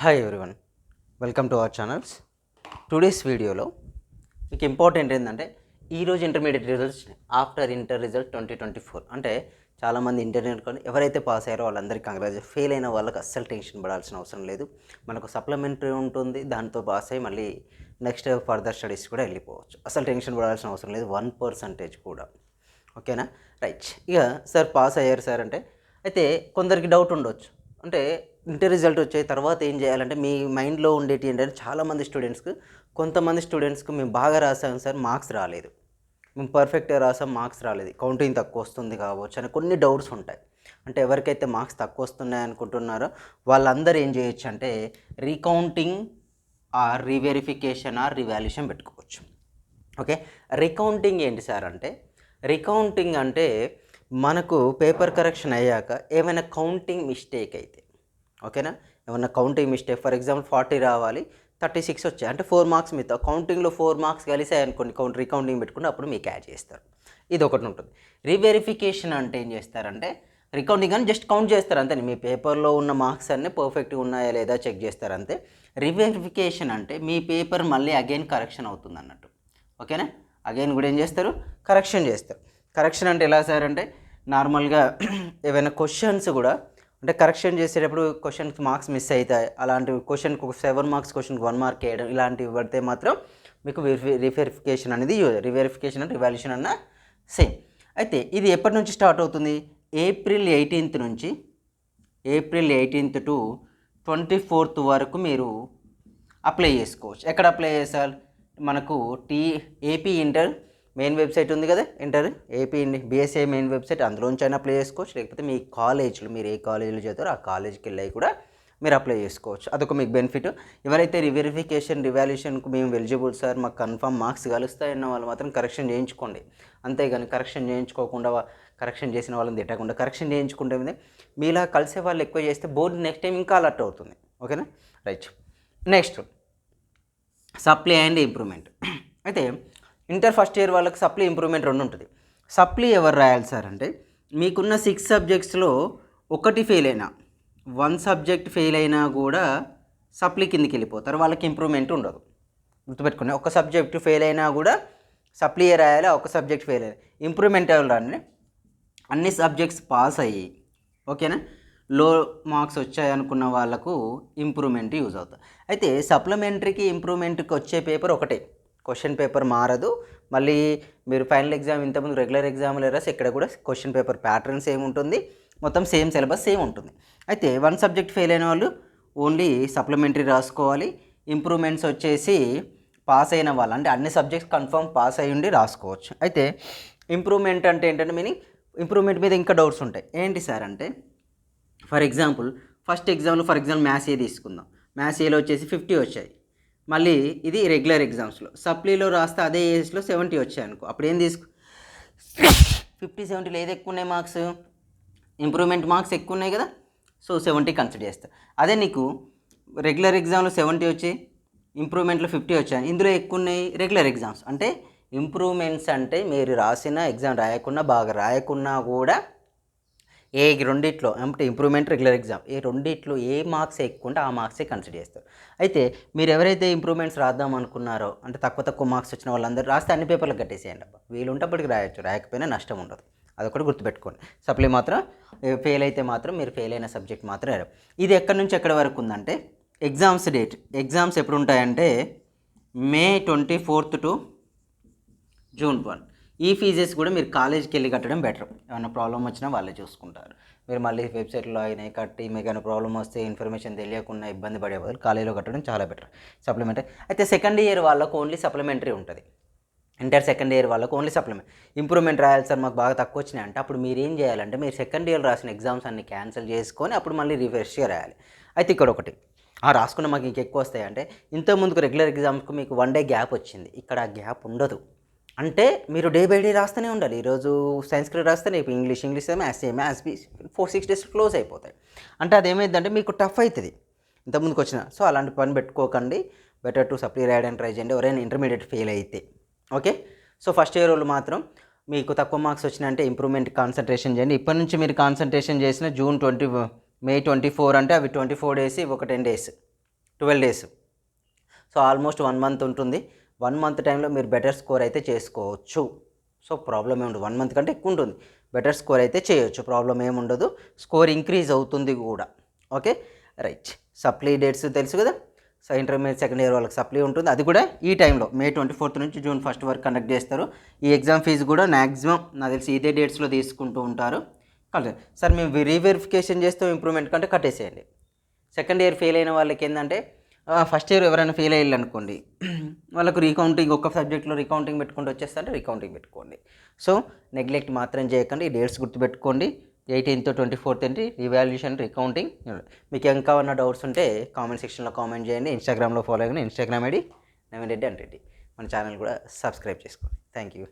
Hi everyone, welcome to our channels. Today's వీడియోలో మీకు important ఏంటంటే ఈరోజు intermediate results after inter result 2024 అంటే చాలామంది ఇంటర్మీడియట్ ఎవరైతే పాస్ అయ్యారో వాళ్ళందరికీ కంగ్రాచులేషన్. ఫెయిల్ అయిన వాళ్ళకి అస్సలు టెన్షన్ పడాల్సిన అవసరం లేదు. మనకు సప్లిమెంటరీ ఉంటుంది, దాంతో పాస్ అయ్యి మళ్ళీ నెక్స్ట్ ఫర్దర్ స్టడీస్ కూడా వెళ్ళిపోవచ్చు. అసలు టెన్షన్ పడాల్సిన అవసరం లేదు, 1% కూడా. ఓకేనా? రైట్. ఇక సార్ పాస్ అయ్యారు సార్ అంటే అయితే కొందరికి డౌట్ ఉండొచ్చు, అంటే ఇంటర్ రిజల్ట్ వచ్చే తర్వాత ఏం చేయాలంటే మీ మైండ్లో ఉండేటి ఏంటంటే చాలామంది స్టూడెంట్స్కి, కొంతమంది స్టూడెంట్స్కి మేము బాగా రాసాం సార్, మార్క్స్ రాలేదు, మేము పర్ఫెక్ట్గా రాసాం, మార్క్స్ రాలేదు, కౌంటింగ్ తక్కువ వస్తుంది కావచ్చు అని కొన్ని డౌట్స్ ఉంటాయి. అంటే ఎవరికైతే మార్క్స్ తక్కువ వస్తున్నాయి అనుకుంటున్నారో వాళ్ళందరూ ఏం చేయొచ్చు అంటే recounting or reverification or revaluation పెట్టుకోవచ్చు. ఓకే, రీకౌంటింగ్ ఏంటి సార్ అంటే, రీకౌంటింగ్ అంటే మనకు పేపర్ కరెక్షన్ అయ్యాక ఏమైనా కౌంటింగ్ మిస్టేక్ అయితే, ఓకేనా, ఏమన్నా కౌంటింగ్ మిస్టేక్, ఫర్ ఎగ్జాంపుల్ 40 రావాలి 36 వచ్చాయి అంటే 4 మార్క్స్ మిగతా, కౌంటింగ్లో 4 మార్క్స్ కలిసాయి అనుకోండి, రీకౌంటింగ్ పెట్టుకుంటే అప్పుడు మీకు యాడ్ చేస్తారు. ఇది ఒకటి ఉంటుంది. రీవెరిఫికేషన్ అంటే ఏం చేస్తారంటే రీకౌంటింగ్ అని జస్ట్ కౌంట్ చేస్తారు అంతే, మీ పేపర్లో ఉన్న మార్క్స్ అన్నీ పర్ఫెక్ట్గా ఉన్నాయా లేదా చెక్ చేస్తారు అంతే. రీవెరిఫికేషన్ అంటే మీ పేపర్ మళ్ళీ అగైన్ కరెక్షన్ అవుతుంది అన్నట్టు. ఓకేనా? అగైన్ కూడా ఏం చేస్తారు, కరెక్షన్ చేస్తారు. కరెక్షన్ అంటే ఎలా సార్ అంటే నార్మల్గా ఏవైనా క్వశ్చన్స్ కూడా అంటే కరెక్షన్ చేసేటప్పుడు క్వశ్చన్కి మార్క్స్ మిస్ అవుతాయి, అలాంటి క్వశ్చన్కి 7 మార్క్స్ క్వశ్చన్కి 1 మార్క్ వేయడం, ఇలాంటివి పడితే మాత్రం మీకు రీవెరిఫికేషన్ అనేది రీవెరిఫికేషన్ అండ్ రివాల్యుయేషన్ అన్న సేమ్. అయితే ఇది ఎప్పటి నుంచి స్టార్ట్ అవుతుంది? ఏప్రిల్ 18th నుంచి ఏప్రిల్ 18th to 24th వరకు మీరు అప్లై చేసుకోవచ్చు. ఎక్కడ అప్లై చేస్తారు? మనకు ఏపీ ఇంటర్ మెయిన్ వెబ్సైట్ ఉంది కదా, inter AP BSA main website, అందులోంచి అయినా అప్లై చేసుకోవచ్చు. లేకపోతే మీ కాలేజ్లో మీరు ఏ కాలేజీలో చదువుతారో ఆ కాలేజీకి వెళ్ళి కూడా మీరు అప్లై చేసుకోవచ్చు. అదొక మీకు బెనిఫిట్. ఎవరైతే రివెరిఫికేషన్ రివాల్యుయేషన్కు మేము ఎలిజిబుల్ సార్, మాకు కన్ఫర్మ్ మార్క్స్ కలుస్తాయన్న వాళ్ళు మాత్రం కరెక్షన్ చేయించుకోండి. అంతేగాని కరెక్షన్ చేయించుకోకుండా, కరెక్షన్ చేసిన వాళ్ళని తిట్టకుండా కరెక్షన్ చేయించుకుంటే మీలా కలిసే వాళ్ళు ఎక్కువ చేస్తే బోర్డు నెక్స్ట్ టైం ఇంకా అలర్ట్ అవుతుంది. ఓకేనా? Right. Next supply and improvement. అయితే ఇంటర్ ఫస్ట్ ఇయర్ వాళ్ళకి సప్లీ ఇంప్రూవ్మెంట్ రెండు ఉంటుంది. సప్లీ ఎవరు రాయాలి సార్ అంటే మీకున్న 6 సబ్జెక్ట్స్లో ఒకటి ఫెయిల్ అయినా, 1 సబ్జెక్ట్ ఫెయిల్ అయినా కూడా సప్లీ కిందకి వెళ్ళిపోతారు, వాళ్ళకి ఇంప్రూవ్మెంట్ ఉండదు. గుర్తుపెట్టుకోండి, ఒక సబ్జెక్ట్ ఫెయిల్ అయినా కూడా సప్లీ రాయాలి, ఒక సబ్జెక్ట్ ఫెయిల్ అయ్యాలి. ఇంప్రూవ్మెంట్ ఎవరు రాని అన్ని సబ్జెక్ట్స్ పాస్ అయ్యి, ఓకేనా, లో మార్క్స్ వచ్చాయి అనుకున్న వాళ్ళకు ఇంప్రూవ్మెంట్ యూజ్ అవుతుంది. అయితే సప్లిమెంటరీకి ఇంప్రూవ్మెంట్కి వచ్చే పేపర్ ఒకటే, క్వశ్చన్ పేపర్ మారదు. మళ్ళీ మీరు ఫైనల్ ఎగ్జామ్ ఇంతకుముందు రెగ్యులర్ ఎగ్జామ్లో రాసి ఇక్కడ కూడా క్వశ్చన్ పేపర్ ప్యాటర్న్ సేమ్ ఉంటుంది, మొత్తం సేమ్ సిలబస్ సేమ్ ఉంటుంది. అయితే 1 సబ్జెక్ట్ ఫెయిల్ అయిన వాళ్ళు ఓన్లీ సప్లిమెంటరీ రాసుకోవాలి. ఇంప్రూవ్మెంట్స్ వచ్చేసి పాస్ అయిన వాళ్ళు, అంటే అన్ని సబ్జెక్ట్స్ కన్ఫర్మ్ పాస్ అయ్యి ఉండి రాసుకోవచ్చు. అయితే ఇంప్రూవ్మెంట్ అంటే ఏంటంటే మీనింగ్, ఇంప్రూవ్మెంట్ మీద ఇంకా డౌట్స్ ఉంటాయి. ఏంటి సార్ అంటే ఫర్ ఎగ్జాంపుల్ ఫస్ట్ ఎగ్జామ్లో ఫర్ ఎగ్జాంపుల్ మ్యాథ్స్ ఏ తీసుకుందాం, మ్యాథ్స్ ఏలో వచ్చేసి 50 వచ్చాయి. మళ్ళీ ఇది రెగ్యులర్ ఎగ్జామ్స్లో సప్లీలో రాస్తే అదే ఏజ్లో 70 వచ్చాయి అనుకో, అప్పుడు ఏం 50-70లో ఏది ఎక్కువ ఉన్నాయి మార్క్స్? ఇంప్రూవ్మెంట్ మార్క్స్ ఎక్కువ ఉన్నాయి కదా, సో 70 కన్సిడర్ చేస్తారు. అదే నీకు రెగ్యులర్ ఎగ్జామ్లో 70 వచ్చి ఇంప్రూవ్మెంట్లో 50 వచ్చాయి, ఇందులో ఎక్కువ ఉన్నాయి రెగ్యులర్ ఎగ్జామ్స్. అంటే ఇంప్రూవ్మెంట్స్ అంటే మీరు రాసిన ఎగ్జామ్ రాయకున్నా, బాగా రాయకున్నా కూడా ఏ రెండిట్లో అంటే ఇంప్రూవ్మెంట్ రెగ్యులర్ ఎగ్జామ్ ఏ రెండిట్లో ఏ మార్క్స్ ఎక్కువ ఉంటే ఆ మార్క్సే కన్సిడర్ చేస్తారు. అయితే మీరు ఎవరైతే ఇంప్రూవ్మెంట్స్ రాద్దాం అనుకున్నారో, అంటే తక్కువ మార్క్స్ వచ్చిన వాళ్ళందరూ రాస్తే అన్ని పేపర్లకు కట్టేసేయండి అబ్బా, వీలు ఉంటప్పటికి రాయొచ్చు, రాయకపోయినా నష్టం ఉండదు. అదొకటి గుర్తుపెట్టుకోండి. సప్లీ మాత్రం ఫెయిల్ అయితే మాత్రం మీరు ఫెయిల్ అయిన సబ్జెక్ట్ మాత్రం రాయరు. ఇది ఎక్కడి నుంచి ఎక్కడి వరకు ఉందంటే ఎగ్జామ్స్ డేట్, ఎగ్జామ్స్ ఎప్పుడు ఉంటాయంటే May 24th to June 1. ఈ ఫీజెస్ కూడా మీరు కాలేజ్కి వెళ్ళి కట్టడం బెటర్. ఏమైనా ప్రాబ్లం వచ్చినా వాళ్ళే చూసుకుంటారు. మీరు మళ్ళీ వెబ్సైట్లో అయినా కట్టి మీకు ఏమైనా ప్రాబ్లం వస్తే ఇన్ఫర్మేషన్ తెలియకుండా ఇబ్బంది పడే బదులు కాలేజీలో కట్టడం చాలా బెటర్. సప్లిమెంటరీ అయితే సెకండ్ ఇయర్ వాళ్ళకు ఓన్లీ సప్లిమెంటరీ ఉంటుంది. ఇంటర్ సెకండ్ ఇయర్ వాళ్ళకు ఓన్లీ సప్లిమెంట్. ఇంప్రూవ్మెంట్ రాయాలి సార్ మాకు బాగా తక్కువ వచ్చినాయి అంటే అప్పుడు మీరు ఏం చేయాలంటే మీరు సెకండ్ ఇయర్ రాసిన ఎగ్జామ్స్ అన్ని క్యాన్సిల్ చేసుకొని అప్పుడు మళ్ళీ రిఫ్రెష్గా రాయాలి. అయితే ఇక్కడ ఒకటి రాసుకున్న మాకు ఇంకెక్కువ వస్తాయి అంటే ఇంతకుముందుకు రెగ్యులర్ ఎగ్జామ్స్కి మీకు 1 day గ్యాప్ వచ్చింది, ఇక్కడ ఆ గ్యాప్ ఉండదు. అంటే మీరు డే బై డే రాస్తూనే ఉండాలి. ఈరోజు సంస్కృత్ రాస్తే రేపు ఇంగ్లీష్ మ్యాథ్స్ 4-6 days క్లోజ్ అయిపోతాయి. అంటే అదేమైందంటే మీకు టఫ్ అవుతుంది ఇంతకుముందుకు వచ్చిన. సో అలాంటి పని పెట్టుకోకండి, బెటర్ టు సప్లీ రాయడానికి ట్రై చేయండి ఎవరైనా ఇంటర్మీడియట్ ఫెయిల్ అయితే. ఓకే, సో ఫస్ట్ ఇయర్ వాళ్ళు మాత్రం మీకు తక్కువ మార్క్స్ వచ్చినాయంటే ఇంప్రూవ్మెంట్ కాన్సన్ట్రేషన్ చేయండి. ఇప్పటి నుంచి మీరు కాన్సన్ట్రేషన్ చేసిన May 24 అంటే అవి 24 days, ఒక 10 days 12 days. So almost 1 month ఉంటుంది. 1 మంత్ టైంలో మీరు బెటర్ స్కోర్ అయితే చేసుకోవచ్చు. సో ప్రాబ్లం ఏమి ఉండదు. 1 మంత్ కంటే ఎక్కువ ఉంటుంది. బెటర్ స్కోర్ అయితే చేయొచ్చు, ప్రాబ్లం ఏమి ఉండదు. స్కోర్ ఇంక్రీజ్ అవుతుంది కూడా. Okay right. సప్లీ డేట్స్ తెలుసు కదా. సో ఇంటర్మీడియట్ సెకండ్ ఇయర్ వాళ్ళకి సప్లీ ఉంటుంది. అది కూడా ఈ టైంలో May 24 నుంచి June 1 వరకు కండక్ట్ చేస్తారు. ఈ ఎగ్జామ్ ఫీజు కూడా మ్యాక్సిమం నాకు తెలిసి ఇదే డేట్స్లో తీసుకుంటూ ఉంటారు. సార్ మేము రీవెరిఫికేషన్ చేస్తాం ఇంప్రూవ్మెంట్ కంటే కట్టేసేయండి. సెకండ్ ఇయర్ ఫెయిల్ అయిన వాళ్ళకి ఏంటంటే ఫస్ట్ ఇయర్ ఎవరైనా ఫెయిల్ అయ్యారు అనుకోండి, వాళ్ళకు రీకౌంటింగ్ ఒక్క సబ్జెక్ట్లో రీకౌంటింగ్ పెట్టుకుంటూ వచ్చేస్తే రీకౌంటింగ్ పెట్టుకోండి. సో నెగ్లెక్ట్ మాత్రం చేయకండి. ఈ డేట్స్ గుర్తుపెట్టుకోండి. 18th 24th ఏంటి రివాల్యూషన్ రీకౌంటింగ్. మీకు ఇంకా ఉన్న డౌట్స్ ఉంటే కామెంట్ సెక్షన్లో కామెంట్ చేయండి. ఇన్స్టాగ్రామ్లో ఫాలో అయ్యండి. Instagram ID Naveen Reddy and Reddy. మన ఛానల్ కూడా సబ్స్క్రైబ్ చేసుకోండి. Thank you.